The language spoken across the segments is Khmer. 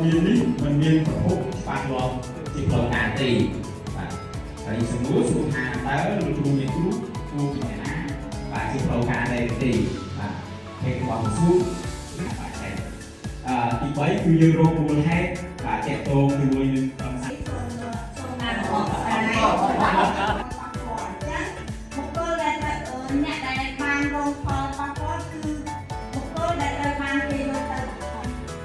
មាននេះមិនមានប្រភពច្បាស់លាស់ជាផ្លូវការទេបាទហើយសំណួរសួរថាតើលោកគ្រូមានគ្រូពីណាបាទជាផ្លូវការទេបាទហេតុរបស់សួរបាទឆែកទី3គឺយើងរកមូលហេតុបាទតកតងជាមួយនឹងក្រុមសាស្ត្រអ្នកដែលបានរងផលប៉ះពាល់គឺបុគ្គលដែលត្រូវបានគេយកទៅ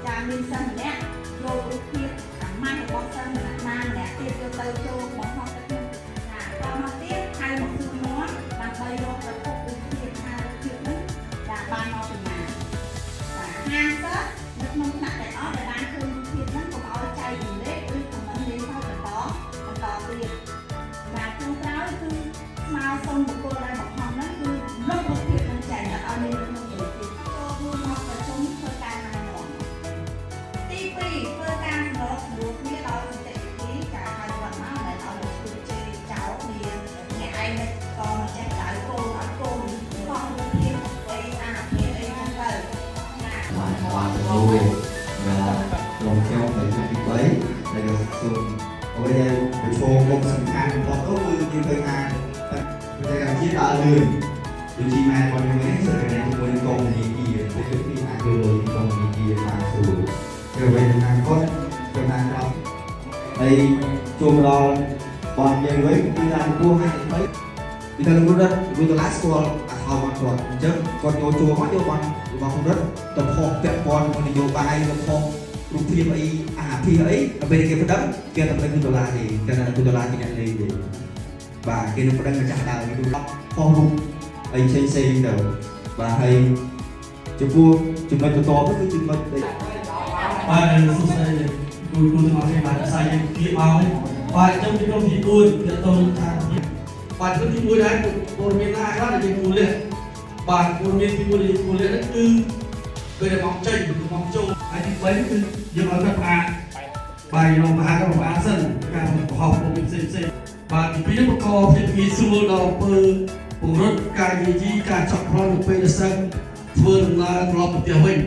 ចាមានសិស្សម្នាក់យករូបភាពអាម៉ាស់របស់សិស្សម្នាក់ណាម្នាក់ទៀតយកទៅចូលបង្ហោះទៅក្នុងណាតមកទៀតហៅមកសួរមកដើម្បីរកប្រភពរូបភាពថារូបភាពនោះដែលបានមកពីណាហាងសិស្សនៅក្នុងថ្នាក់ទាំងអស់ដែលបានឃើញរូបភាពហ្នឹងកុំឲ្យចែករំលែកឬខមមិនលេងទៅបន្តទៀតបាទចុងក្រោយគឺស្មារតីបុគ្គលដែលបង្ហោះហ្នឹងគឺលុបរូបភាពនឹងចែកឲ្យមានក្នុងរូបភាពចូលរួមមកប្រជុំធ្វើការណែនាំទី2ធ្វើការសម្របសម្រួលគ្នាដោយសន្តិវិធីការហៅវត្តមកដែលឲ្យលោកគ្រូជេរចោលគ្នាអ្នកឯងមិនក៏មិនចេះដៅគោលឲ្យកូនខំរូបភាពអីអាភាអីហ្នឹងទៅណាបានមួយក្រុមខ្ញុំទៅទី3ដែលសូមអ្វីដែលប្រឈមមុខសំខាន់បំផុតនោះគឺយើងឃើញថាប្រទេសកម្ពុជាដើរលឿនដូចជាម៉ែរបស់យើងនេះគឺជាមួយនឹងកងនីតិគឺពីអាចយល់កងនីតិបានស្រួលតែអ្វីដែលណាគាត់ចំណានដល់ហើយជួបដល់បងយើងវិញគឺថាគួរឲ្យទៅពីតែលោករដ្ឋវិទ្យាល័យស្គាល់អាខោមកគាត់អញ្ចឹងគាត់យកជួមកយកបានរបស់លោករដ្ឋទៅផុសពាក់ព័ន្ធមួយនយោបាយទៅផុសរូបភាពអីអាភិអីពេលគេប្តឹងគេតែប្តឹងដុល្លារទេគេថាដុល្លារជាអ្នកលេងទេបាទគេនឹងប្តឹងម្ចាស់ដើមគេផុសរូបអីផ្សេងទៅបាទហើយចំពោះចំណុចបន្តទៅគឺចំណុចបាទសួស្តីគូទាំងអស់គ្នាបាទសាយយើងគៀបមកបាទខ្ញុំពីក្រុមទី4ទាក់ទងថាបាទក្រុមទី1ដែរព័ត៌មានណាខ្លះដែលយើងគួរលះបាទព័ត៌មានទី1ដែលយើងគួរលះហ្នឹងគឺពេលដែលមកចេញមកចូលហើយទី3គឺយើងឲ្យគាត់ផ្អាកបាទយើងផ្អាកក៏ផ្អាកសិនការបង្ហោះពុំផ្សេងបាទទី2បង្កភាពងាយស្រួលដល់អំពើពង្រឹងការយាយីការចាប់ប្លន់នៅពេលដែលសិស្សធ្វើដំណើរត្រឡប់ទៅផ្ទះវិញ